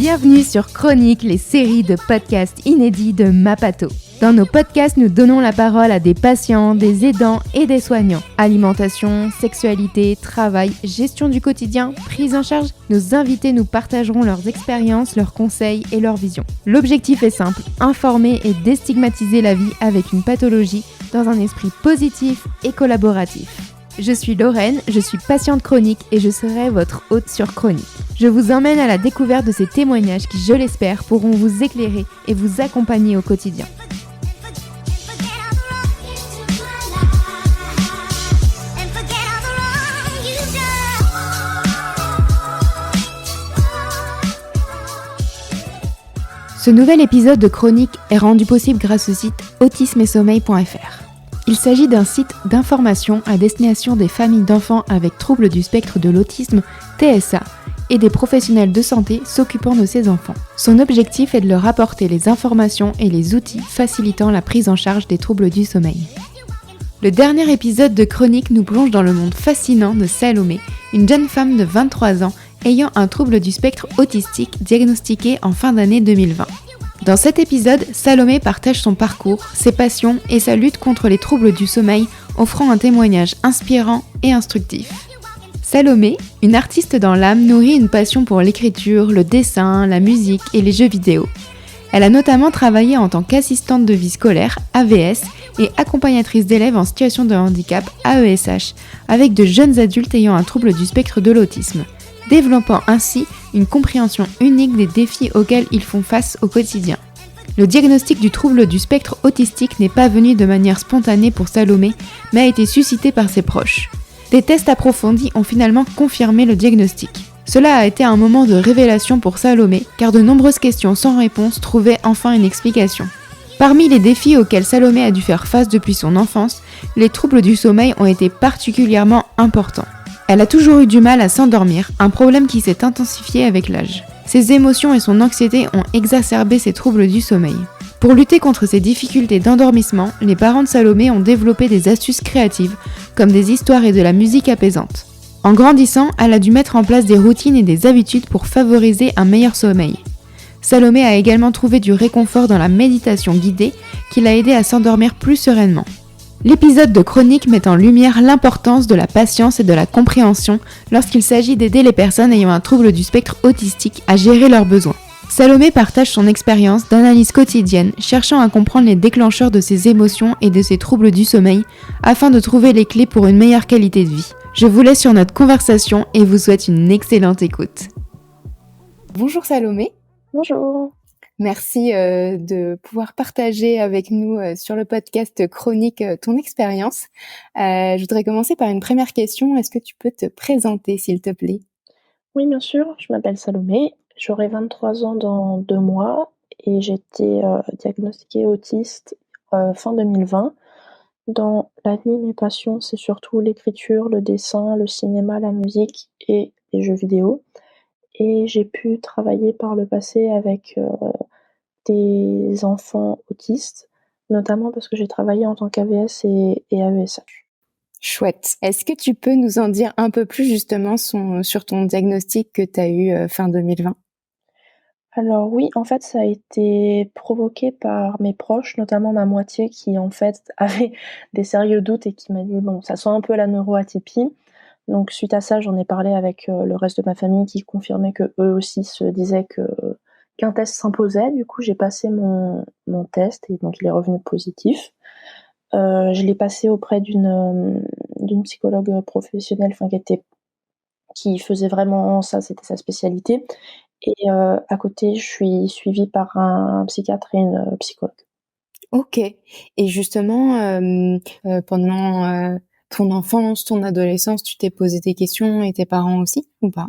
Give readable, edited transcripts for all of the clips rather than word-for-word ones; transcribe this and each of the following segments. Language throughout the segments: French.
Bienvenue sur Chronique, les séries de podcasts inédits de Mapato. Dans nos podcasts, nous donnons la parole à des patients, des aidants et des soignants. Alimentation, sexualité, travail, gestion du quotidien, prise en charge. Nos invités nous partageront leurs expériences, leurs conseils et leurs visions. L'objectif est simple, informer et déstigmatiser la vie avec une pathologie dans un esprit positif et collaboratif. Je suis Lorraine, je suis patiente chronique et je serai votre hôte sur Chronique. Je vous emmène à la découverte de ces témoignages qui, je l'espère, pourront vous éclairer et vous accompagner au quotidien. Ce nouvel épisode de Chronique est rendu possible grâce au site autisme-et-sommeil.fr. Il s'agit d'un site d'information à destination des familles d'enfants avec troubles du spectre de l'autisme, TSA, et des professionnels de santé s'occupant de ces enfants. Son objectif est de leur apporter les informations et les outils facilitant la prise en charge des troubles du sommeil. Le dernier épisode de Chronique nous plonge dans le monde fascinant de Salomé, une jeune femme de 23 ans ayant un trouble du spectre autistique diagnostiqué en fin d'année 2020. Dans cet épisode, Salomé partage son parcours, ses passions et sa lutte contre les troubles du sommeil, offrant un témoignage inspirant et instructif. Salomé, une artiste dans l'âme, nourrit une passion pour l'écriture, le dessin, la musique et les jeux vidéo. Elle a notamment travaillé en tant qu'assistante de vie scolaire, AVS, et accompagnatrice d'élèves en situation de handicap, AESH, avec de jeunes adultes ayant un trouble du spectre de l'autisme, développant ainsi une compréhension unique des défis auxquels ils font face au quotidien. Le diagnostic du trouble du spectre autistique n'est pas venu de manière spontanée pour Salomé, mais a été suscité par ses proches. Des tests approfondis ont finalement confirmé le diagnostic. Cela a été un moment de révélation pour Salomé, car de nombreuses questions sans réponse trouvaient enfin une explication. Parmi les défis auxquels Salomé a dû faire face depuis son enfance, les troubles du sommeil ont été particulièrement importants. Elle a toujours eu du mal à s'endormir, un problème qui s'est intensifié avec l'âge. Ses émotions et son anxiété ont exacerbé ses troubles du sommeil. Pour lutter contre ces difficultés d'endormissement, les parents de Salomé ont développé des astuces créatives, comme des histoires et de la musique apaisante. En grandissant, elle a dû mettre en place des routines et des habitudes pour favoriser un meilleur sommeil. Salomé a également trouvé du réconfort dans la méditation guidée qui l'a aidée à s'endormir plus sereinement. L'épisode de Chronique met en lumière l'importance de la patience et de la compréhension lorsqu'il s'agit d'aider les personnes ayant un trouble du spectre autistique à gérer leurs besoins. Salomé partage son expérience d'analyse quotidienne, cherchant à comprendre les déclencheurs de ses émotions et de ses troubles du sommeil, afin de trouver les clés pour une meilleure qualité de vie. Je vous laisse sur notre conversation et vous souhaite une excellente écoute. Bonjour Salomé. Bonjour. Merci de pouvoir partager avec nous sur le podcast Chronique ton expérience. Je voudrais commencer par une première question. Est-ce que tu peux te présenter, s'il te plaît ? Oui, bien sûr, je m'appelle Salomé, j'aurai 23 ans dans 2 mois et j'ai été diagnostiquée autiste fin 2020. Dans la vie, mes passions, c'est surtout l'écriture, le dessin, le cinéma, la musique et les jeux vidéo. Et j'ai pu travailler par le passé avec des enfants autistes, notamment parce que j'ai travaillé en tant qu'AVS et AESH. Chouette. Est-ce que tu peux nous en dire un peu plus justement sur ton diagnostic que tu as eu fin 2020 ? Alors oui, en fait, ça a été provoqué par mes proches, notamment ma moitié qui, en fait, avait des sérieux doutes et qui m'a dit: «Bon, ça sent un peu la neuroatypie». Donc suite à ça, j'en ai parlé avec le reste de ma famille qui confirmait qu'eux aussi se disaient qu'un test s'imposait. Du coup, j'ai passé mon test et donc il est revenu positif. Je l'ai passé auprès d'une psychologue professionnelle, enfin qui faisait vraiment ça, c'était sa spécialité. Et à côté, je suis suivie par un psychiatre et une psychologue. Ok. Et justement, pendant ton enfance, ton adolescence, tu t'es posé des questions et tes parents aussi ou pas ?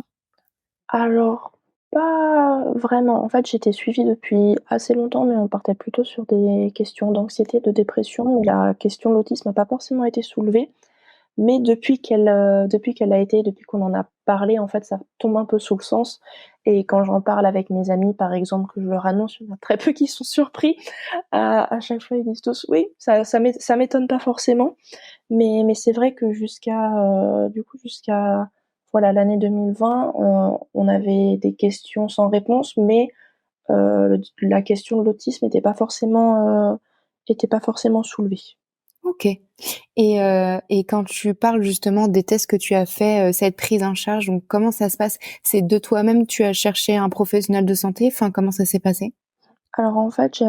Alors, pas vraiment. En fait, j'étais suivie depuis assez longtemps, mais on partait plutôt sur des questions d'anxiété, de dépression. La question de l'autisme n'a pas forcément été soulevée. Mais depuis depuis qu'on en a parlé, en fait, ça tombe un peu sous le sens. Et quand j'en parle avec mes amis, par exemple, que je leur annonce, il y en a très peu qui sont surpris. À chaque fois, ils disent tous: «Oui, ça m'étonne pas forcément». Mais c'est vrai que jusqu'à voilà, l'année 2020, on avait des questions sans réponse, mais la question de l'autisme était pas forcément soulevée. OK. Et quand tu parles justement des tests que tu as fait, cette prise en charge, donc comment ça se passe? C'est de toi-même, tu as cherché un professionnel de santé? Enfin, comment ça s'est passé? Alors en fait, j'ai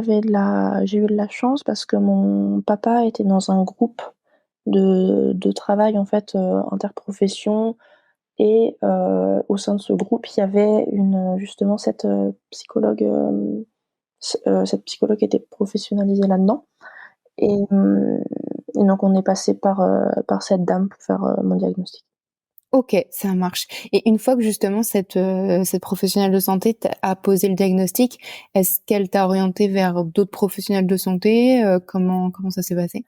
eu de la chance parce que mon papa était dans un groupe de travail en fait, interprofession et au sein de ce groupe, il y avait justement cette psychologue qui était professionnalisée là-dedans et et donc on est passé par cette dame pour faire, mon diagnostic. OK, ça marche. Et une fois que justement cette professionnelle de santé a posé le diagnostic, est-ce qu'elle t'a orienté vers d'autres professionnels de santé? Comment ça s'est passé?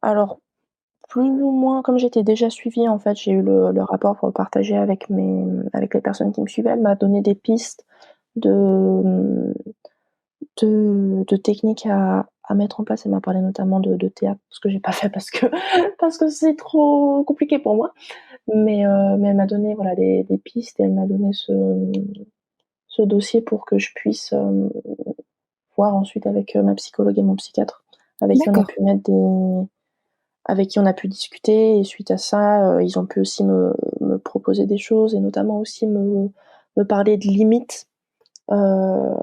Alors plus ou moins comme j'étais déjà suivie en fait, j'ai eu le rapport pour le partager avec les personnes qui me suivaient. Elle m'a donné des pistes de, mmh, de techniques à mettre en place. Elle m'a parlé notamment de théâtre, ce que j'ai pas fait parce que parce que c'est trop compliqué pour moi. Mais elle m'a donné voilà des pistes et elle m'a donné ce dossier pour que je puisse, voir ensuite avec, ma psychologue et mon psychiatre, avec qui on a D'accord. pu mettre des avec qui on a pu discuter et suite à ça, ils ont pu aussi me proposer des choses et notamment aussi me parler de limites, heu,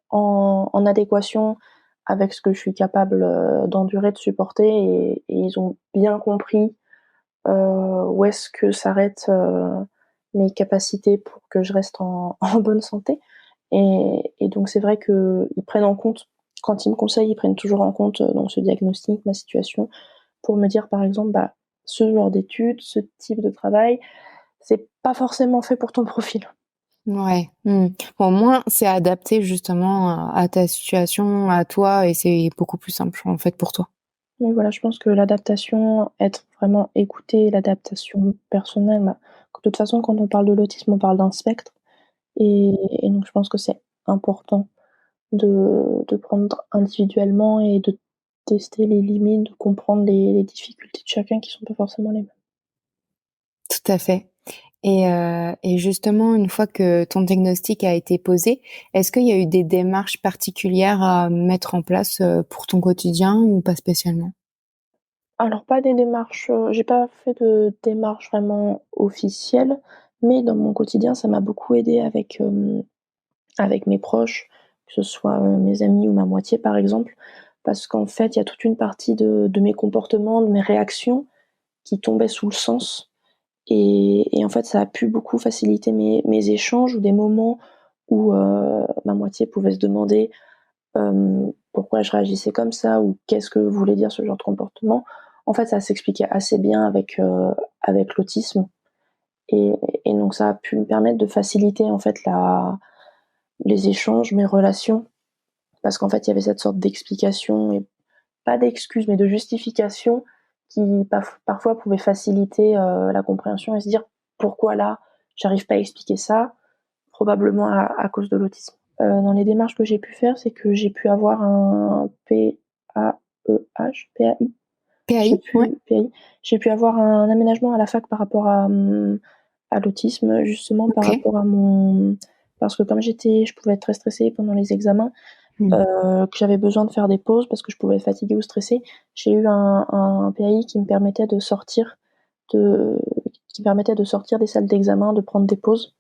en adéquation avec ce que je suis capable, d'endurer, de supporter et ils ont bien compris, où est-ce que s'arrêtent, mes capacités pour que je reste en en bonne santé et donc c'est vrai qu'ils prennent en compte quand ils me conseillent, ils prennent toujours en compte, donc ce diagnostic, ma situation, pour me dire, par exemple, bah, ce genre d'études, ce type de travail, c'est pas forcément fait pour ton profil. Ouais. Mmh. Bon, au moins, c'est adapté justement à ta situation, à toi et c'est beaucoup plus simple, en fait, pour toi. Mais voilà, je pense que l'adaptation, être vraiment écouté, l'adaptation personnelle, bah, de toute façon, quand on parle de l'autisme, on parle d'un spectre et donc je pense que c'est important de prendre individuellement et de tester les limites, de comprendre les difficultés de chacun qui sont pas forcément les mêmes. Tout à fait. Et justement, une fois que ton diagnostic a été posé, est-ce qu'il y a eu des démarches particulières à mettre en place, pour ton quotidien ou pas spécialement? Alors pas des démarches, j'ai pas fait de démarches vraiment officielles, mais dans mon quotidien, ça m'a beaucoup aidée avec mes proches, que ce soit, mes amis ou ma moitié par exemple. Parce qu'en fait, il y a toute une partie de mes comportements, de mes réactions qui tombaient sous le sens et en fait, ça a pu beaucoup faciliter mes échanges ou des moments où, ma moitié pouvait se demander, pourquoi je réagissais comme ça ou qu'est-ce que voulait dire ce genre de comportement. En fait, ça s'expliquait assez bien avec l'autisme et et donc ça a pu me permettre de faciliter en fait les échanges, mes relations parce qu'en fait, il y avait cette sorte d'explication et pas d'excuse, mais de justification qui parfois pouvait faciliter, la compréhension et se dire: «Pourquoi là, j'arrive pas à expliquer ça?» probablement à cause de l'autisme. Dans les démarches que j'ai pu faire, c'est que j'ai pu avoir un PAI? PAI? Ouais. PAI. J'ai pu avoir un aménagement à la fac par rapport à l'autisme, justement par OK. rapport à mon parce que comme je pouvais être très stressée pendant les examens, Mmh. que j'avais besoin de faire des pauses parce que je pouvais être fatiguée ou stressée. J'ai eu un PAI de qui me permettait de sortir des salles d'examen, de prendre des pauses,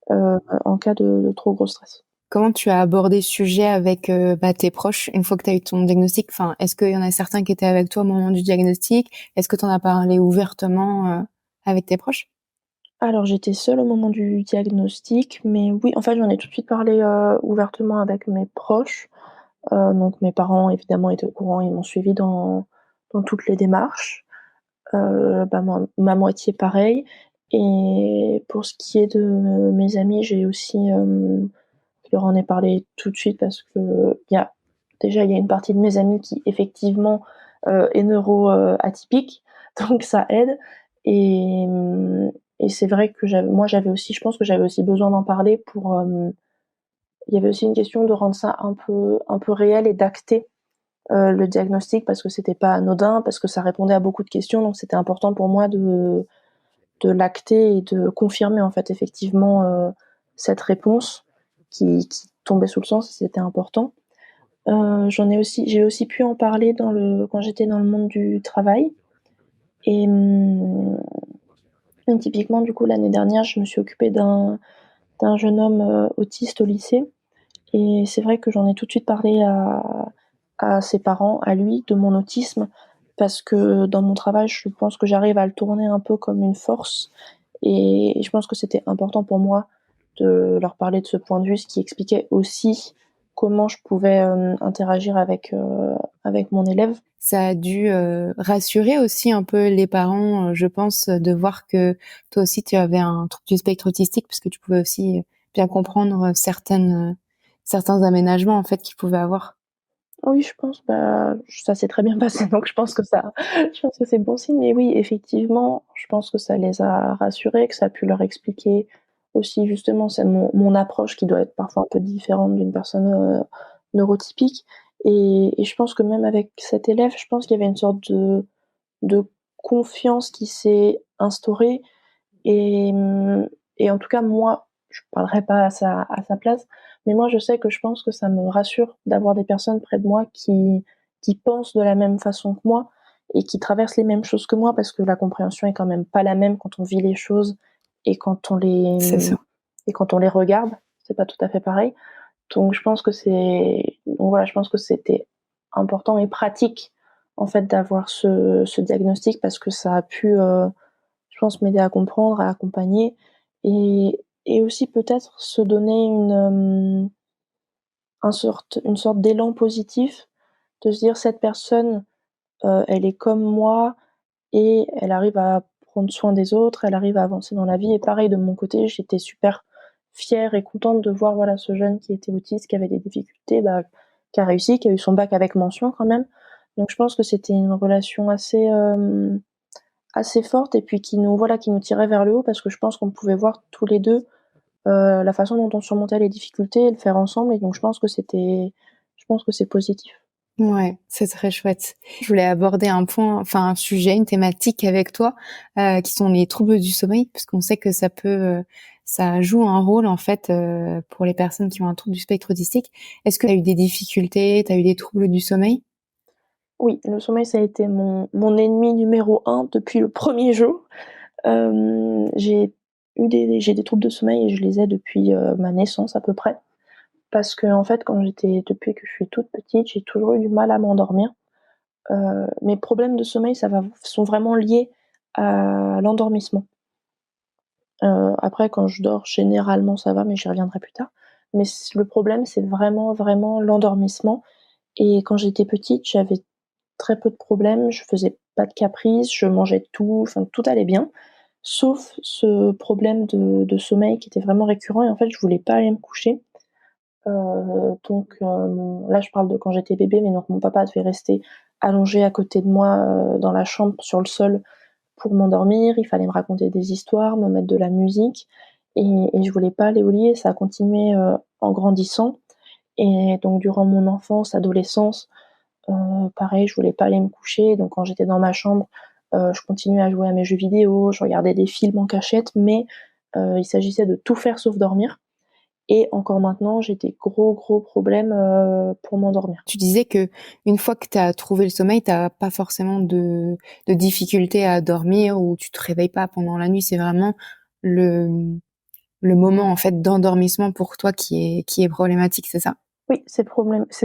en cas de trop gros stress. Comment tu as abordé ce sujet avec, tes proches une fois que tu as eu ton diagnostic? Enfin, est-ce qu'il y en a certains qui étaient avec toi au moment du diagnostic? Est-ce que tu en as parlé ouvertement, avec tes proches? Alors j'étais seule au moment du diagnostic, mais oui, en fait, j'en ai tout de suite parlé, ouvertement avec mes proches. Donc mes parents évidemment étaient au courant, ils m'ont suivie dans toutes les démarches. Bah, moi ma moitié pareil et pour ce qui est de mes amis, j'ai aussi, je leur en ai parlé tout de suite parce que il y a une partie de mes amis qui effectivement, est atypique, donc ça aide et et c'est vrai que j'avais aussi je pense que j'avais aussi besoin d'en parler pour, il y avait aussi une question de rendre ça un peu réel et d'acter, le diagnostic parce que c'était pas anodin, parce que ça répondait à beaucoup de questions, donc c'était important pour moi l'acter et de confirmer en fait effectivement cette réponse qui tombait sous le sens et c'était important. J'ai aussi pu en parler quand j'étais dans le monde du travail et typiquement du coup l'année dernière je me suis occupée d'un jeune homme autiste au lycée et c'est vrai que j'en ai tout de suite parlé à ses parents, à lui, de mon autisme parce que dans mon travail je pense que j'arrive à le tourner un peu comme une force et je pense que c'était important pour moi de leur parler de ce point de vue, ce qui expliquait aussi comment je pouvais interagir avec mon élève. Ça a dû rassurer aussi un peu les parents, je pense, de voir que toi aussi tu avais un trouble du spectre autistique, parce que tu pouvais aussi bien comprendre certains aménagements en fait qu'ils pouvaient avoir. Oui, je pense, ça s'est très bien passé, donc je pense que c'est bon signe. Mais oui, effectivement, je pense que ça les a rassurés, que ça a pu leur expliquer aussi justement c'est mon approche qui doit être parfois un peu différente d'une personne neurotypique. Et je pense que même avec cet élève, je pense qu'il y avait une sorte de confiance qui s'est instaurée. Et, et en tout cas, moi, je parlerai pas à sa place, mais moi, je sais que je pense que ça me rassure d'avoir des personnes près de moi qui pensent de la même façon que moi et qui traversent les mêmes choses que moi, parce que la compréhension est quand même pas la même quand on vit les choses et C'est sûr. quand on les regarde. C'est pas tout à fait pareil. Donc, je pense que c'était important et pratique, en fait, d'avoir ce diagnostic parce que ça a pu, je pense, m'aider à comprendre, à accompagner et aussi peut-être se donner une sorte d'élan positif, de se dire: «Cette personne, elle est comme moi et elle arrive à prendre soin des autres, elle arrive à avancer dans la vie» et pareil de mon côté, j'étais super fière et contente de voir, voilà, ce jeune qui était autiste, qui avait des difficultés, qui a réussi, qui a eu son bac avec mention quand même. Donc je pense que c'était une relation assez forte et puis qui nous tirait vers le haut parce que je pense qu'on pouvait voir tous les 2 la façon dont on surmontait les difficultés et le faire ensemble et donc je pense que c'est positif. Ouais, c'est très chouette. Je voulais aborder un point, enfin un sujet, une thématique avec toi, qui sont les troubles du sommeil, parce qu'on sait que ça joue un rôle en fait pour les personnes qui ont un trouble du spectre autistique. Est-ce que tu as eu des difficultés, tu as eu des troubles du sommeil? Oui, le sommeil, ça a été mon ennemi numéro 1 depuis le premier jour. J'ai des troubles de sommeil et je les ai depuis ma naissance à peu près. Parce qu'en fait, depuis que je suis toute petite, j'ai toujours eu du mal à m'endormir. Mes problèmes de sommeil, sont vraiment liés à l'endormissement. Après quand je dors, généralement ça va, mais j'y reviendrai plus tard. Mais le problème, c'est vraiment, vraiment l'endormissement et quand j'étais petite, j'avais très peu de problèmes, je faisais pas de caprices, je mangeais tout, enfin tout allait bien, sauf ce problème de sommeil qui était vraiment récurrent et en fait, je voulais pas aller me coucher. Là, je parle de quand j'étais bébé, mais donc mon papa devait rester allongé à côté de moi dans la chambre sur le sol pour m'endormir. Il fallait me raconter des histoires, me mettre de la musique et je voulais pas aller au lit et ça a continué en grandissant et donc durant mon enfance, adolescence, pareil, je voulais pas aller me coucher donc quand j'étais dans ma chambre, je continuais à jouer à mes jeux vidéo, je regardais des films en cachette mais il s'agissait de tout faire sauf dormir. Et encore maintenant, j'ai des gros, gros problèmes pour m'endormir. Tu disais que une fois que tu as trouvé le sommeil, tu pas forcément de difficulté à dormir ou tu te réveilles pas pendant la nuit. C'est vraiment le, le moment en fait d'endormissement pour toi qui est problématique, c'est ça? Oui, c'est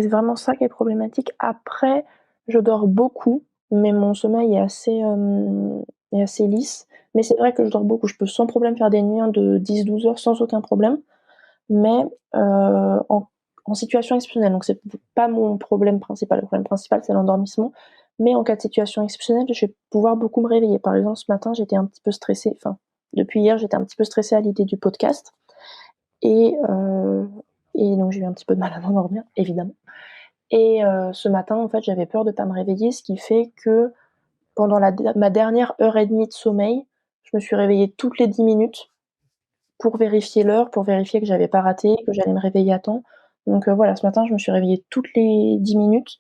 vraiment ça qui est problématique. Après, je dors beaucoup, mais mon sommeil est assez lisse. Mais c'est vrai que je dors beaucoup. Je peux sans problème faire des nuits, hein, de 10-12 heures sans aucun problème. Mais, en situation exceptionnelle, donc c'est pas mon problème principal. Le problème principal, c'est l'endormissement. Mais en cas de situation exceptionnelle, je vais pouvoir beaucoup me réveiller. Par exemple, ce matin, j'étais un petit peu stressée, enfin, depuis hier, j'étais un petit peu stressée à l'idée du podcast et heu et donc j'ai eu un petit peu de mal à m'endormir, évidemment ce matin, en fait, j'avais peur de pas me réveiller, ce qui fait que pendant ma dernière heure et demie de sommeil, je me suis réveillée toutes les 10 minutes pour vérifier l'heure, pour vérifier que j'avais pas raté, que j'allais me réveiller à temps. Donc voilà, ce matin, je me suis réveillée toutes les 10 minutes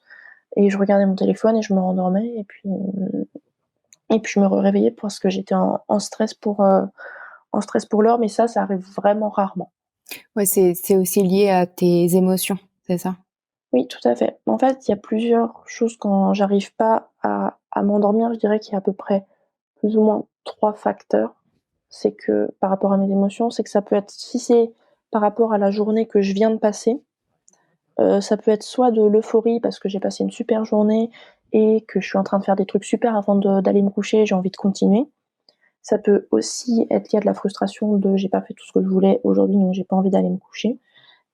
et je regardais mon téléphone et je me rendormais et puis je me réveillais parce que j'étais en stress pour l'heure, mais ça arrive vraiment rarement. Ouais, c'est aussi lié à tes émotions, c'est ça? Oui, tout à fait. En fait, il y a plusieurs choses quand j'arrive pas à m'endormir. Je dirais qu'il y a à peu près plus ou moins 3 facteurs. C'est que par rapport à mes émotions, c'est que ça peut être si c'est par rapport à la journée que je viens de passer, ça peut être soit de l'euphorie parce que j'ai passé une super journée et que je suis en train de faire des trucs super avant d'aller me coucher, j'ai envie de continuer. Ça peut aussi être qu'il y a de la frustration de j'ai pas fait tout ce que je voulais aujourd'hui, donc j'ai pas envie d'aller me coucher.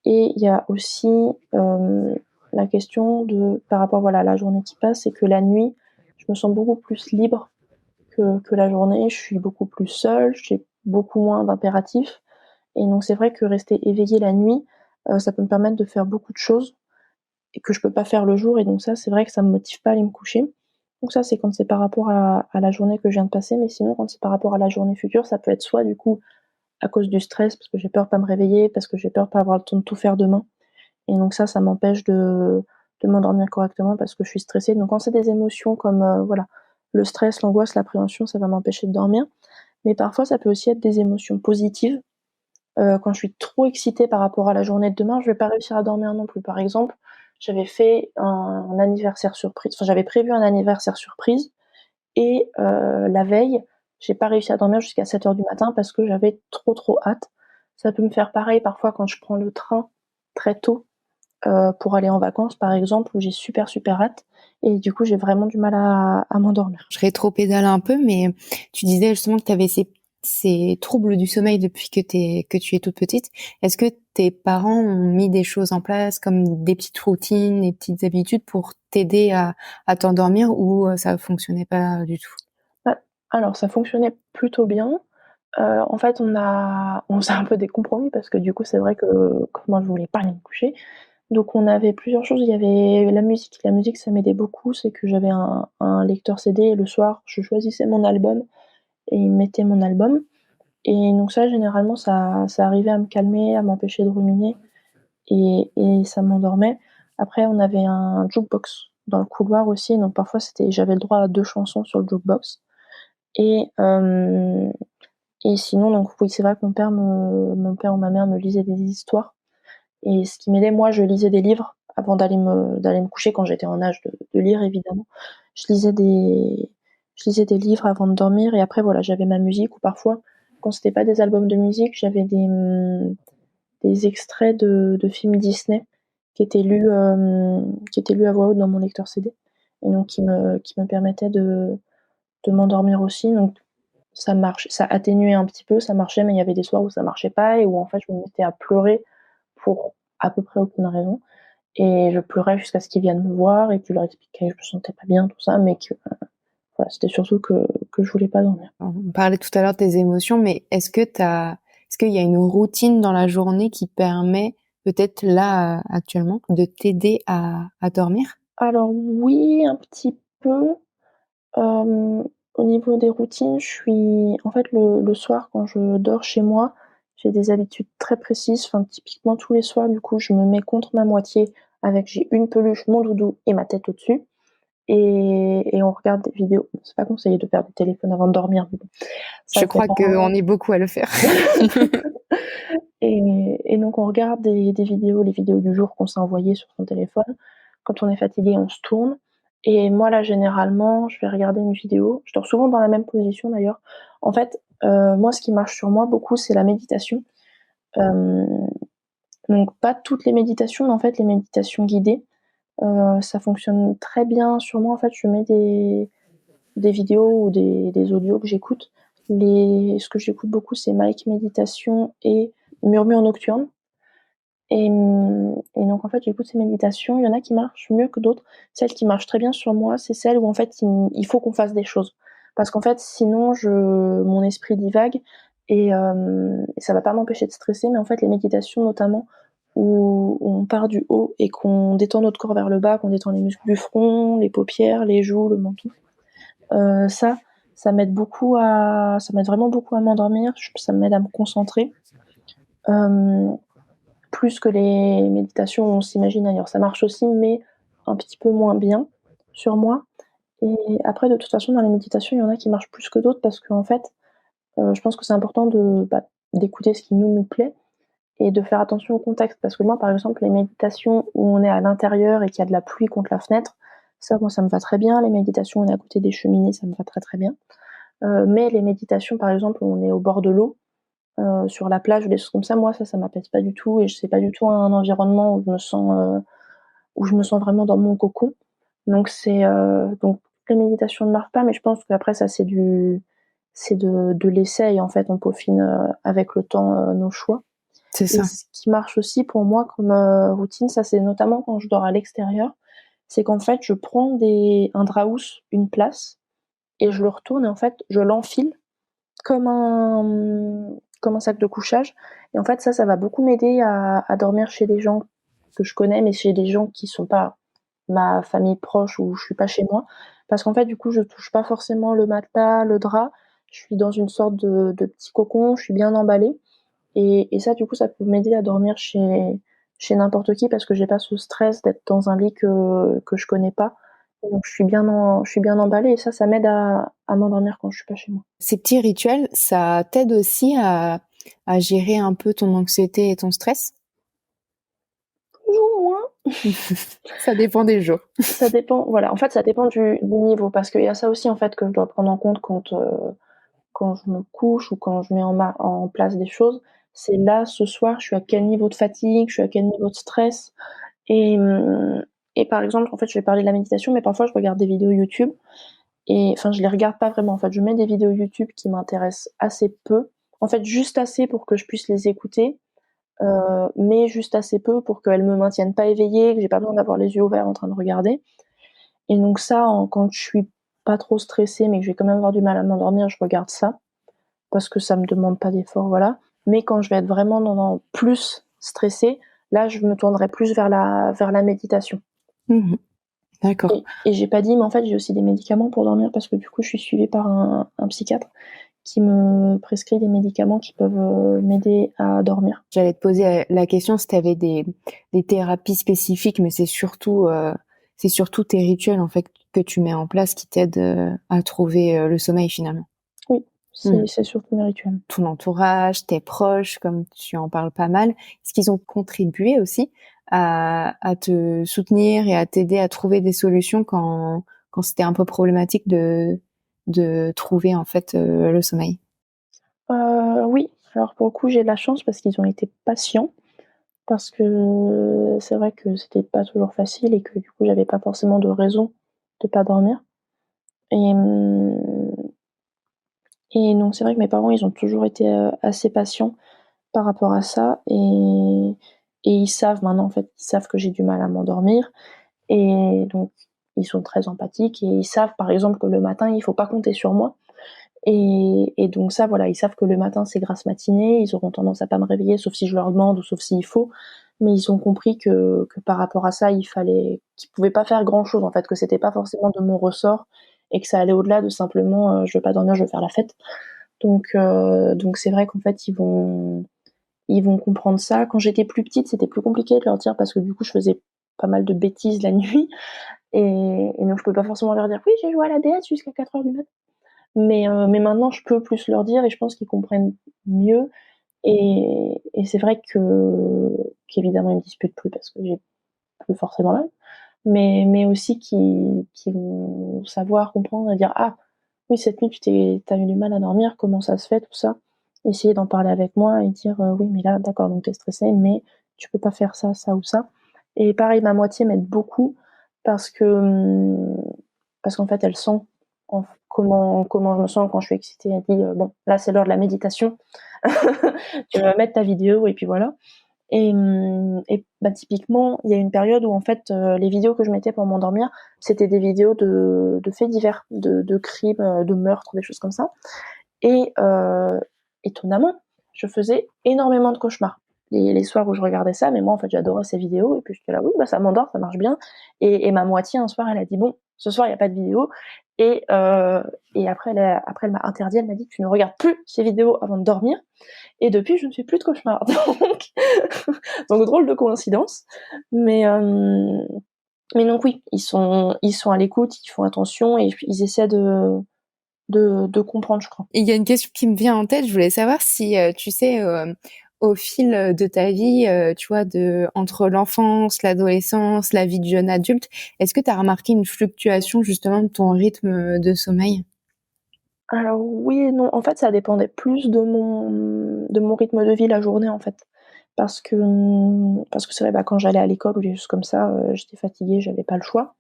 Et il y a aussi la question de par rapport voilà, à la journée qui passe, c'est que la nuit, je me sens beaucoup plus libre que la journée. Je suis beaucoup plus seule, j'ai beaucoup moins d'impératifs. Et donc c'est vrai que rester éveillée la nuit, ça peut me permettre de faire beaucoup de choses et que je peux pas faire le jour. Et donc ça, c'est vrai que ça me motive pas à aller me coucher. Donc ça, c'est quand c'est par rapport à la journée que je viens de passer. Mais sinon, quand c'est par rapport à la journée future, ça peut être soit du coup à cause du stress, parce que j'ai peur de pas me réveiller, parce que j'ai peur de pas avoir le temps de tout faire demain. Et donc ça m'empêche de m'endormir correctement parce que je suis stressée. Donc quand c'est des émotions comme voilà, le stress, l'angoisse, l'appréhension, ça va m'empêcher de dormir. Mais parfois, ça peut aussi être des émotions positives. Quand je suis trop excitée par rapport à la journée de demain, je vais pas réussir à dormir non plus. Par exemple, j'avais fait un anniversaire surprise, enfin j'avais prévu un anniversaire surprise et la veille, j'ai pas réussi à dormir jusqu'à 7 heures du matin parce que j'avais trop hâte. Ça peut me faire pareil parfois quand je prends le train très tôt pour aller en vacances, par exemple, où j'ai super hâte et du coup, j'ai vraiment du mal à m'endormir. Je rétropédale un peu, mais tu disais justement que tu avais ces troubles du sommeil depuis que tu es toute petite. Est-ce que tes parents ont mis des choses en place comme des petites routines, des petites habitudes pour t'aider à t'endormir ou ça fonctionnait pas du tout? Bah, alors ça fonctionnait plutôt bien. En fait, on faisait un peu des compromis parce que du coup, c'est vrai que moi, je voulais pas aller me coucher. Donc on avait plusieurs choses. Il y avait la musique. La musique, ça m'aidait beaucoup. C'est que j'avais un lecteur CD et le soir, je choisissais mon album et il me mettait mon album. Et donc ça, généralement, ça arrivait à me calmer, à m'empêcher de ruminer et ça m'endormait. Après, on avait un jukebox dans le couloir aussi, donc parfois j'avais le droit à 2 chansons sur le jukebox et et sinon donc oui, c'est vrai que mon père ou ma mère me lisaient des histoires et ce qui m'aidait, moi, je lisais des livres avant d'aller me coucher quand j'étais en âge de lire évidemment. Je lisais des je lisais des livres avant de dormir et après voilà, j'avais ma musique ou parfois, quand c'était pas des albums de musique, j'avais des extraits de films Disney qui étaient lus à voix haute dans mon lecteur CD et donc qui me permettaient de m'endormir aussi. Donc ça atténuait un petit peu, ça marchait, mais il y avait des soirs où ça marchait pas et où en fait je me mettais à pleurer pour à peu près aucune raison et je pleurais jusqu'à ce qu'ils viennent me voir et que je leur expliquais que je me sentais pas bien, tout ça, mais que voilà, c'était surtout que je voulais pas dormir. On parlait tout à l'heure de tes émotions, mais est-ce qu'il y a une routine dans la journée qui permet, peut-être là, actuellement, de t'aider à dormir? Alors oui, un petit peu. Hem, Au niveau des routines, je suis en fait, le soir, quand je dors chez moi, j'ai des habitudes très précises. Enfin, typiquement, tous les soirs, du coup, je me mets contre ma moitié j'ai une peluche, mon doudou et ma tête au-dessus et on regarde des vidéos. C'est pas conseillé de faire du téléphone avant de dormir, mais bon, Je ça crois qu'on est beaucoup à le faire. et donc on regarde des vidéos, les vidéos du jour qu'on s'est envoyées sur son téléphone. Quand on est fatigué, on se tourne et moi là, généralement, je vais regarder une vidéo. Je dors souvent dans la même position d'ailleurs. En fait, moi, ce qui marche sur moi beaucoup, c'est la méditation. Hem, donc pas toutes les méditations, mais en fait les méditations guidées, ça fonctionne très bien sur moi. En fait, je mets des vidéos ou des audios que j'écoute. Ce que j'écoute beaucoup, c'est Mike Méditation et Murmure Nocturne. Et donc en fait, j'écoute ces méditations. Il y en a qui marchent mieux que d'autres. Celle qui marche très bien sur moi, c'est celle où en fait il faut qu'on fasse des choses. Parce qu'en fait, sinon mon esprit divague et ça va pas m'empêcher de stresser. Mais en fait, les méditations notamment où on part du haut et qu'on détend notre corps vers le bas, qu'on détend les muscles du front, les paupières, les joues, le menton. Ça, ça m'aide vraiment beaucoup à m'endormir. Ça m'aide à me concentrer. Hem, Plus que les méditations où on s'imagine ailleurs. Ça marche aussi, mais un petit peu moins bien sur moi Et après, de toute façon, dans les méditations, il y en a qui marchent plus que d'autres parce qu'en fait, je pense que c'est important d'écouter ce qui nous plaît et de faire attention au contexte. Parce que moi, par exemple, les méditations où on est à l'intérieur et qu'il y a de la pluie contre la fenêtre, ça, moi, ça me va très bien. Les méditations où on est à côté des cheminées, ça me va très, très bien. Mais les méditations, par exemple, où on est au bord de l'eau, sur la plage ou des choses comme ça, moi, ça m'apaise pas du tout et c'est pas du tout un environnement où je me sens vraiment dans mon cocon. Donc les méditations ne marchent pas, mais je pense qu'après ça c'est de l'essai et en fait on peaufine avec le temps nos choix. C'est Et ça. ce qui marche aussi pour moi comme routine, ça c'est notamment quand je dors à l'extérieur, c'est qu'en fait je prends un draus, une place, et je le retourne et en fait je l'enfile comme un sac de couchage. Et en fait ça va beaucoup m'aider à dormir chez des gens que je connais, mais chez des gens qui sont pas ma famille proche où je suis pas chez moi. Parce qu'en fait, du coup, je touche pas forcément le matelas, le drap. Je suis dans une sorte de petit cocon, je suis bien emballée. Et ça, du coup, ça peut m'aider à dormir chez n'importe qui parce que j'ai pas ce stress d'être dans un lit que je connais pas. Et donc, je suis bien emballée et ça m'aide à m'endormir quand je suis pas chez moi. Ces petits rituels, ça t'aide aussi à gérer un peu ton anxiété et ton stress? Plus ou moins. Ça dépend des jours. Ça dépend, voilà. En fait, ça dépend du niveau parce qu'il y a ça aussi, en fait, que je dois prendre en compte quand je me couche ou quand je mets en place des choses, c'est là, ce soir, je suis à quel niveau de fatigue, je suis à quel niveau de stress. Et, et par exemple, en fait, je vais parler de la méditation, mais parfois je regarde des vidéos YouTube et enfin, je les regarde pas vraiment. En fait, je mets des vidéos YouTube qui m'intéressent assez peu. En fait, juste assez pour que je puisse les écouter, mais juste assez peu pour qu'elles me maintiennent pas éveillée, que j'ai pas besoin d'avoir les yeux ouverts en train de regarder. Et donc ça, quand je suis pas trop stressée, mais que je vais quand même avoir du mal à m'endormir, je regarde ça parce que ça me demande pas d'effort, voilà. Mais quand je vais être vraiment plus stressée, là, je me tournerai plus vers la méditation. Mmh. D'accord. Et j'ai pas dit, mais en fait, j'ai aussi des médicaments pour dormir parce que du coup, je suis suivie par un psychiatre qui me prescrit des médicaments qui peuvent m'aider à dormir. J'allais te poser la question si tu avais des thérapies spécifiques, mais c'est surtout tes rituels en fait que tu mets en place qui t'aident à trouver le sommeil finalement. Oui, Mmh. c'est surtout mes rituels. Ton entourage, tes proches, comme tu en parles pas mal, est-ce qu'ils ont contribué aussi à te soutenir et à t'aider à trouver des solutions quand c'était un peu problématique de trouver en fait le sommeil? Oui, alors pour le coup, j'ai de la chance parce qu'ils ont été patients. Parce que c'est vrai que c'était pas toujours facile et que du coup, j'avais pas forcément de raison de pas dormir. Et, et donc c'est vrai que mes parents, ils ont toujours été, assez patients par rapport à ça et ils savent maintenant, en fait, ils savent que j'ai du mal à m'endormir et donc ils sont très empathiques et ils savent, par exemple, que le matin, il faut pas compter sur moi et donc ça, voilà, ils savent que le matin, c'est grasse matinée, ils auront tendance à pas me réveiller sauf si je leur demande ou sauf s'il faut, mais ils ont compris que par rapport à ça, qu'ils pouvaient pas faire grand-chose, en fait, que c'était pas forcément de mon ressort et que ça allait au-delà de simplement, je veux pas dormir, je veux faire la fête. Donc c'est vrai qu'en fait, ils vont comprendre ça. Quand j'étais plus petite, c'était plus compliqué de leur dire parce que du coup, je faisais pas mal de bêtises la nuit et donc je pouvais pas forcément leur dire: «Oui, j'ai joué à la DS jusqu'à 4 heures du mat». Mais maintenant, je peux plus leur dire et je pense qu'ils comprennent mieux et c'est vrai qu'évidemment, ils me disputent plus parce que j'ai plus forcément l'âge, mais aussi qu'ils vont savoir comprendre et dire: «Ah oui, cette nuit, tu as eu du mal à dormir, comment ça se fait?» tout ça. Essayer d'en parler avec moi et dire: «Oui, mais là, d'accord, donc tu es stressée, mais tu peux pas faire ça, ça ou ça». Et pareil, ma moitié m'aide beaucoup parce que, parce qu'en fait, elle sent comment je me sens quand je suis excitée. Elle dit: «Bon, là, c'est l'heure de la méditation. Tu vas mettre ta vidéo et puis voilà». Et bah, typiquement, il y a une période où en fait, les vidéos que je mettais pour m'endormir, c'était des vidéos de faits divers, de crimes, de meurtres, des choses comme ça. Et étonnamment, je faisais énormément de cauchemars. Les soirs où je regardais ça, mais moi en fait j'adorais ces vidéos et puis j'étais là: «Oui, bah, ça m'endort, ça marche bien» et ma moitié un soir elle a dit: «Bon, ce soir il y a pas de vidéo» et après elle m'a interdit, elle m'a dit: «Tu ne regardes plus ces vidéos avant de dormir» et depuis je ne fais plus de cauchemars donc donc drôle de coïncidence mais Mais donc oui, ils sont à l'écoute, ils font attention et puis ils essaient de comprendre, je crois. Et il y a une question qui me vient en tête, je voulais savoir si, tu sais, au fil de ta vie, tu vois, entre l'enfance, l'adolescence, la vie de jeune adulte, est-ce que tu as remarqué une fluctuation justement de ton rythme de sommeil? Alors oui et non. En fait, ça dépendait plus de mon rythme de vie la journée, en fait. Parce que c'est vrai, bah, quand j'allais à l'école ou des choses comme ça, j'étais fatiguée, j'avais pas le choix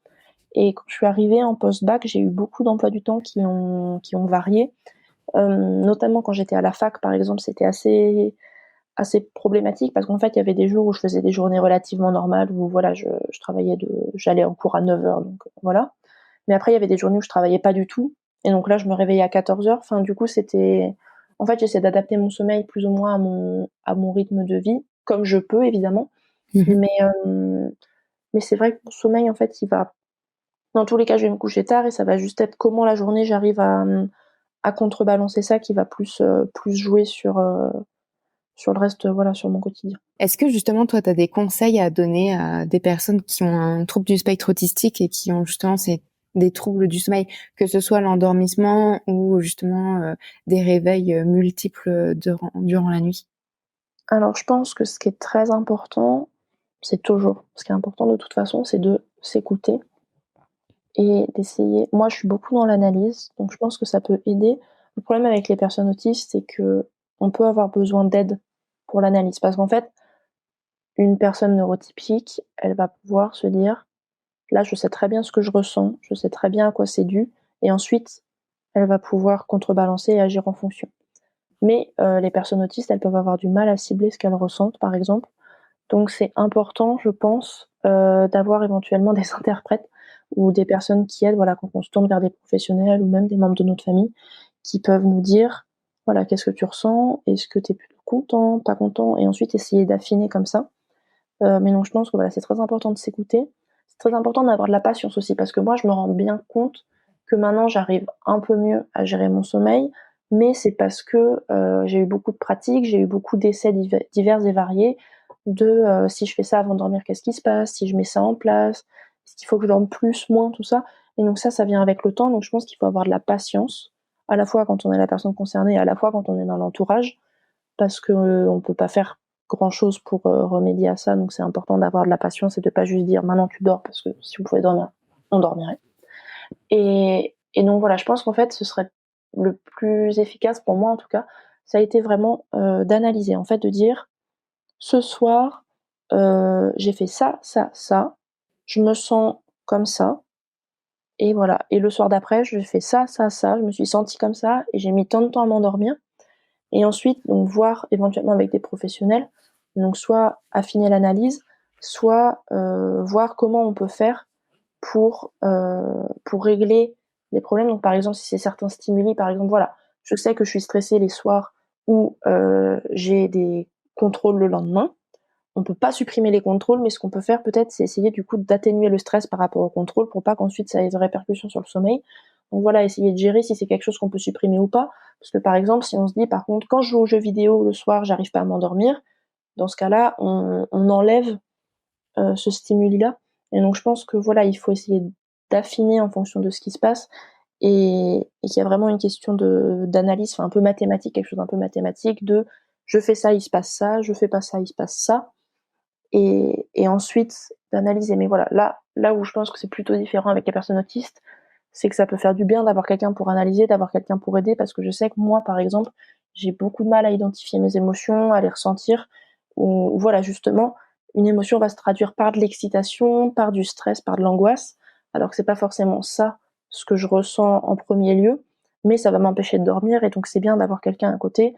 et quand je suis arrivée en post-bac, j'ai eu beaucoup d'emplois du temps qui ont varié. Notamment quand j'étais à la fac, par exemple, c'était assez problématique parce qu'en fait, il y avait des jours où je faisais des journées relativement normales où voilà, je travaillais j'allais en cours à 9 heures donc voilà. Mais après, il y avait des journées où je travaillais pas du tout et donc là, je me réveillais à 14 heures. Enfin, du coup, c'était en fait, j'essaie d'adapter mon sommeil plus ou moins à mon rythme de vie, comme je peux évidemment. Mmh. Mais mais c'est vrai que mon sommeil, en fait, il va dans tous les cas, je vais me coucher tard et ça va juste être comment la journée j'arrive à contrebalancer ça qui va plus jouer sur le reste, voilà, sur mon quotidien. Est-ce que justement, toi, tu as des conseils à donner à des personnes qui ont un trouble du spectre autistique et qui ont justement des troubles du sommeil, que ce soit l'endormissement ou justement des réveils multiples durant la nuit? Alors je pense que ce qui est très important, c'est toujours ce qui est important de toute façon, c'est de s'écouter et d'essayer moi je suis beaucoup dans l'analyse, donc je pense que ça peut aider. Le problème avec les personnes autistes, c'est qu'on peut avoir besoin d'aide pour l'analyse parce qu'en fait, une personne neurotypique, elle va pouvoir se dire: «Là, je sais très bien ce que je ressens, je sais très bien à quoi c'est dû» et ensuite, elle va pouvoir contrebalancer et agir en fonction. Mais les personnes autistes, elles peuvent avoir du mal à cibler ce qu'elles ressentent, par exemple. Donc c'est important, je pense, d'avoir éventuellement des interprètes ou des personnes qui aident, voilà, quand on se tourne vers des professionnels ou même des membres de notre famille, qui peuvent nous dire: «Voilà, qu'est-ce que tu ressens? Est-ce que tu es plutôt content, pas content?» et ensuite essayer d'affiner comme ça. Mais donc je pense que, voilà, c'est très important de s'écouter. C'est très important d'avoir de la patience aussi parce que moi, je me rends bien compte que maintenant j'arrive un peu mieux à gérer mon sommeil, mais c'est parce que, j'ai eu beaucoup de pratiques, j'ai eu beaucoup d'essais divers et variés si je fais ça avant de dormir, qu'est-ce qui se passe? Si je mets ça en place? Est-ce qu'il faut que je dorme plus, moins, tout ça? Et donc ça vient avec le temps, donc je pense qu'il faut avoir de la patience, à la fois quand on est la personne concernée, à la fois quand on est dans l'entourage, parce qu'on peut pas faire grand-chose pour, remédier à ça, donc c'est important d'avoir de la patience et de pas juste dire: «Maintenant tu dors», parce que si on pouvait dormir, on dormirait. Et donc voilà, je pense qu'en fait, ce serait le plus efficace pour moi en tout cas, ça a été vraiment, d'analyser, en fait, de dire: «Ce soir, j'ai fait ça, ça, ça, je me sens comme ça et voilà et le soir d'après, j'ai fait ça, ça, ça, je me suis sentie comme ça et j'ai mis tant de temps à m'endormir». Et ensuite, donc voir éventuellement avec des professionnels, donc soit affiner l'analyse, soit, voir comment on peut faire pour régler les problèmes. Donc par exemple, si c'est certains stimuli, par exemple, voilà, je sais que je suis stressée les soirs où, j'ai des contrôles le lendemain. On peut pas supprimer les contrôles, mais ce qu'on peut faire peut-être, c'est essayer du coup d'atténuer le stress par rapport aux contrôles pour pas qu'ensuite ça ait de répercussions sur le sommeil. Donc voilà, essayer de gérer si c'est quelque chose qu'on peut supprimer ou pas. Parce que par exemple, si on se dit par contre, quand je joue aux jeux vidéo le soir, j'arrive pas à m'endormir, dans ce cas-là, on enlève ce stimuli-là. Et donc je pense que voilà, il faut essayer d'affiner en fonction de ce qui se passe et qu'il y a vraiment une question d'analyse, enfin un peu mathématique, quelque chose d'un peu mathématique de je fais ça, il se passe ça, je fais pas ça, il se passe ça et ensuite d'analyser. Mais voilà, là où je pense que c'est plutôt différent avec les personnes autistes, c'est que ça peut faire du bien d'avoir quelqu'un pour analyser, d'avoir quelqu'un pour aider, parce que je sais que moi, par exemple, j'ai beaucoup de mal à identifier mes émotions, à les ressentir, ou voilà, justement, une émotion va se traduire par de l'excitation, par du stress, par de l'angoisse, alors que c'est pas forcément ça ce que je ressens en premier lieu, mais ça va m'empêcher de dormir, et donc c'est bien d'avoir quelqu'un à côté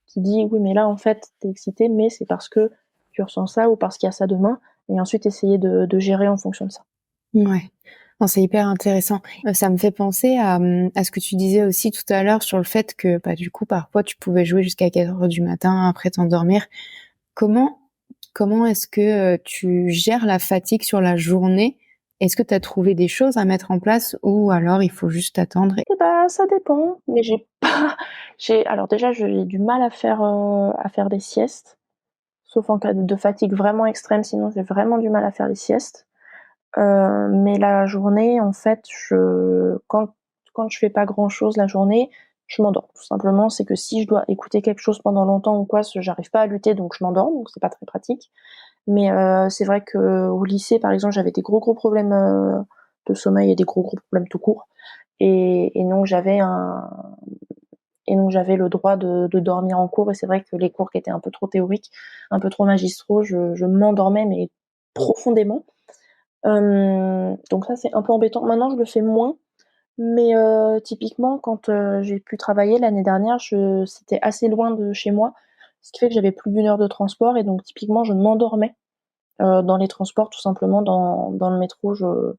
qui dit oui, mais là, en fait, t'es excité, mais c'est parce que tu ressens ça ou parce qu'il y a ça demain, et ensuite essayer de gérer en fonction de ça. Ouais. Non, c'est hyper intéressant. Ça me fait penser à ce que tu disais aussi tout à l'heure sur le fait que, bah, du coup, parfois, tu pouvais jouer jusqu'à 4 heures du matin après t'endormir. Comment comment est-ce que, tu gères la fatigue sur la journée? Est-ce que tu as trouvé des choses à mettre en place ou alors il faut juste attendre et Et bah, ça dépend, mais j'ai pas alors déjà, j'ai du mal à faire des siestes, sauf en cas de fatigue vraiment extrême, sinon j'ai vraiment du mal à faire les siestes. Mais la journée, en fait, quand je fais pas grand-chose la journée, je m'endors. Tout simplement, c'est que si je dois écouter quelque chose pendant longtemps ou quoi, j'arrive pas à lutter, donc je m'endors, donc c'est pas très pratique. Mais c'est vrai qu'au lycée, par exemple, j'avais des gros problèmes de sommeil et des gros problèmes tout court. Et donc j'avais le droit de dormir en cours. Et c'est vrai que les cours qui étaient un peu trop théoriques, un peu trop magistraux, je m'endormais, mais profondément. Donc ça, c'est un peu embêtant. Maintenant, je le fais moins, mais typiquement, quand j'ai pu travailler l'année dernière, c'était assez loin de chez moi, ce qui fait que j'avais plus d'1 heure de transport. Et donc typiquement, je m'endormais dans les transports, tout simplement. Dans le métro, je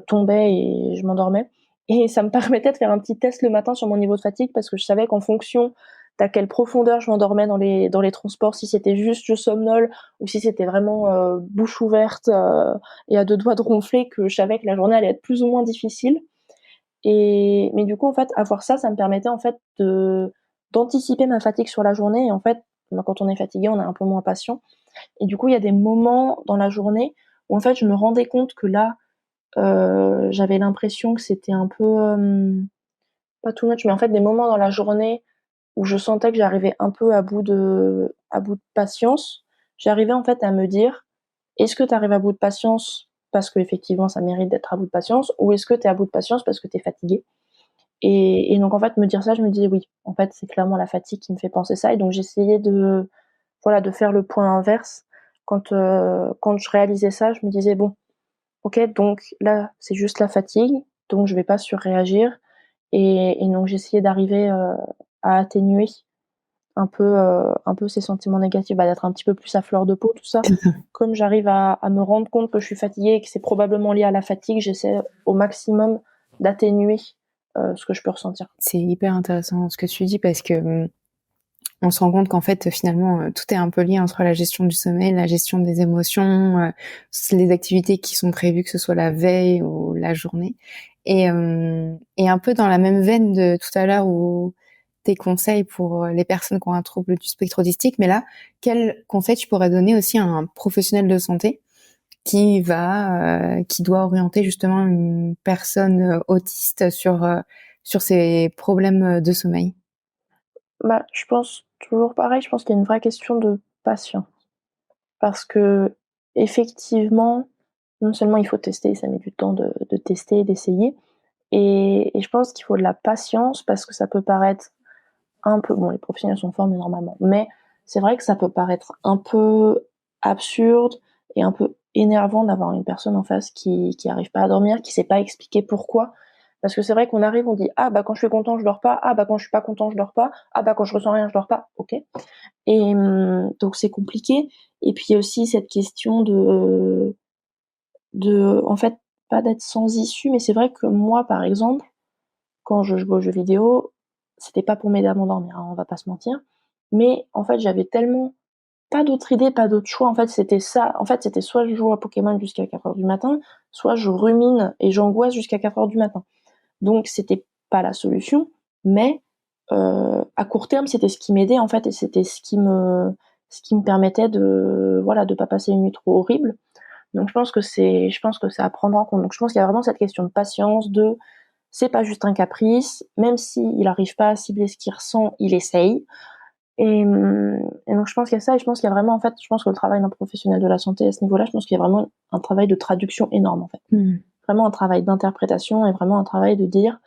tombais et je m'endormais. Et ça me permettait de faire un petit test le matin sur mon niveau de fatigue, parce que je savais qu'en fonction d'à quelle profondeur je m'endormais dans les transports, si c'était juste je somnole ou si c'était vraiment bouche ouverte et à 2 doigts de ronfler, que je savais que la journée allait être plus ou moins difficile. Mais du coup, en fait, avoir ça, ça me permettait en fait d'anticiper ma fatigue sur la journée. Et en fait, quand on est fatigué, on est un peu moins patient. Et du coup, il y a des moments dans la journée où en fait, je me rendais compte que là, j'avais l'impression que c'était un peu, pas too much, mais en fait, des moments dans la journée où je sentais que j'arrivais un peu à bout de patience. J'arrivais en fait à me dire: est-ce que tu arrives à bout de patience parce qu'effectivement ça mérite d'être à bout de patience, ou est-ce que tu es à bout de patience parce que tu es fatigué? Et donc en fait, me dire ça, je me disais: oui, en fait, c'est clairement la fatigue qui me fait penser ça. Et donc j'essayais de faire le point inverse. Quand je réalisais ça, je me disais: bon, OK, donc là, c'est juste la fatigue, donc je vais pas surréagir. Et donc j'essayais d'arriver, à atténuer un peu ces sentiments négatifs, d'être un petit peu plus à fleur de peau, tout ça. Comme j'arrive à me rendre compte que je suis fatiguée et que c'est probablement lié à la fatigue, j'essaie au maximum d'atténuer, ce que je peux ressentir. C'est hyper intéressant ce que tu dis, parce que on se rend compte qu'en fait, finalement, tout est un peu lié entre la gestion du sommeil, la gestion des émotions, les activités qui sont prévues, que ce soit la veille ou la journée. Et un peu dans la même veine de tout à l'heure, où tes conseils pour les personnes qui ont un trouble du spectre autistique, mais là, quel conseil tu pourrais donner aussi à un professionnel de santé qui doit orienter justement une personne autiste sur ses problèmes de sommeil? Je pense toujours pareil, je pense qu'il y a une vraie question de patience. Parce qu'effectivement, non seulement il faut tester, ça met du temps de tester, d'essayer. Et je pense qu'il faut de la patience, parce que ça peut paraître un peu, bon, les professionnels sont formés normalement, mais c'est vrai que ça peut paraître un peu absurde et un peu énervant d'avoir une personne en face qui arrive pas à dormir, qui sait pas expliquer pourquoi. Parce que c'est vrai qu'on arrive, on dit: ah quand je suis content je dors pas, quand je suis pas content je dors pas, quand je ressens rien je dors pas. OK. Et donc c'est compliqué. Et puis il y a aussi cette question en fait, pas d'être sans issue. Mais c'est vrai que moi, par exemple, quand je jouais aux jeux vidéo, c'était pas pour m'aider à m'endormir, hein, on va pas se mentir. Mais en fait, j'avais tellement pas d'autre idée, pas d'autre choix. En fait, c'était ça. En fait, c'était soit je joue à Pokémon jusqu'à 4 heures du matin, soit je rumine et j'angoisse jusqu'à 4 heures du matin. Donc c'était pas la solution, mais à court terme, c'était ce qui m'aidait en fait, et c'était ce qui me permettait de pas passer une nuit trop horrible. Donc je pense que c'est à prendre en compte. Donc je pense qu'il y a vraiment cette question de patience, c'est pas juste un caprice, même s'il arrive pas à cibler ce qu'il ressent, il essaye. Et donc je pense qu'il y a ça, et je pense qu'il y a vraiment, en fait, je pense que le travail d'un professionnel de la santé à ce niveau-là, je pense qu'il y a vraiment un travail de traduction énorme, en fait. Vraiment un travail d'interprétation, et vraiment un travail de dire,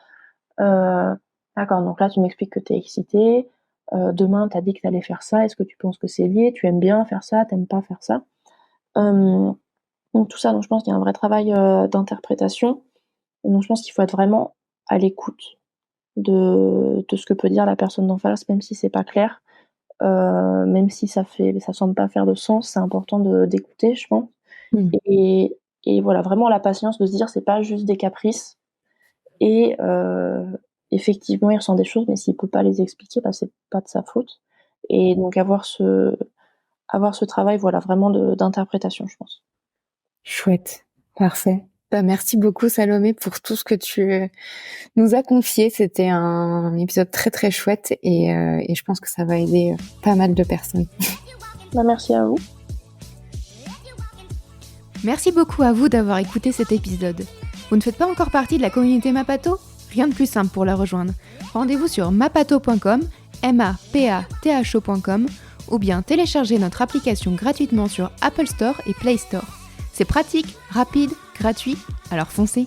d'accord, donc là tu m'expliques que t'es excitée, demain t'as dit que t'allais faire ça, est-ce que tu penses que c'est lié, tu aimes bien faire ça, t'aimes pas faire ça? Donc tout ça, donc je pense qu'il y a un vrai travail d'interprétation. Et donc je pense qu'il faut être vraiment à l'écoute de ce que peut dire la personne d'en face, même si c'est pas clair, même si ça semble pas faire de sens, c'est important d'écouter, je pense. Mmh. Et voilà, vraiment la patience de se dire: c'est pas juste des caprices. Et effectivement, il ressent des choses, mais s'il peut pas les expliquer, c'est pas de sa faute. Et donc avoir ce travail, voilà, vraiment d'interprétation, je pense. Chouette, parfait. Merci beaucoup Salomé pour tout ce que tu nous as confié. C'était un épisode très très chouette, et je pense que ça va aider pas mal de personnes. Merci à vous. Merci beaucoup à vous d'avoir écouté cet épisode. Vous ne faites pas encore partie de la communauté Mapato ? Rien de plus simple pour la rejoindre. Rendez-vous sur mapato.com, mapatho.com, ou bien téléchargez notre application gratuitement sur Apple Store et Play Store. C'est pratique, rapide, gratuit, alors foncez.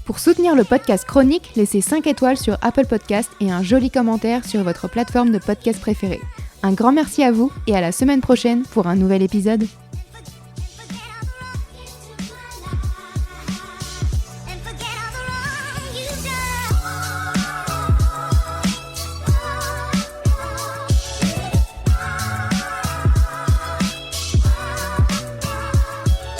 Pour soutenir le podcast Chronique, laissez 5 étoiles sur Apple Podcast et un joli commentaire sur votre plateforme de podcast préférée. Un grand merci à vous et à la semaine prochaine pour un nouvel épisode.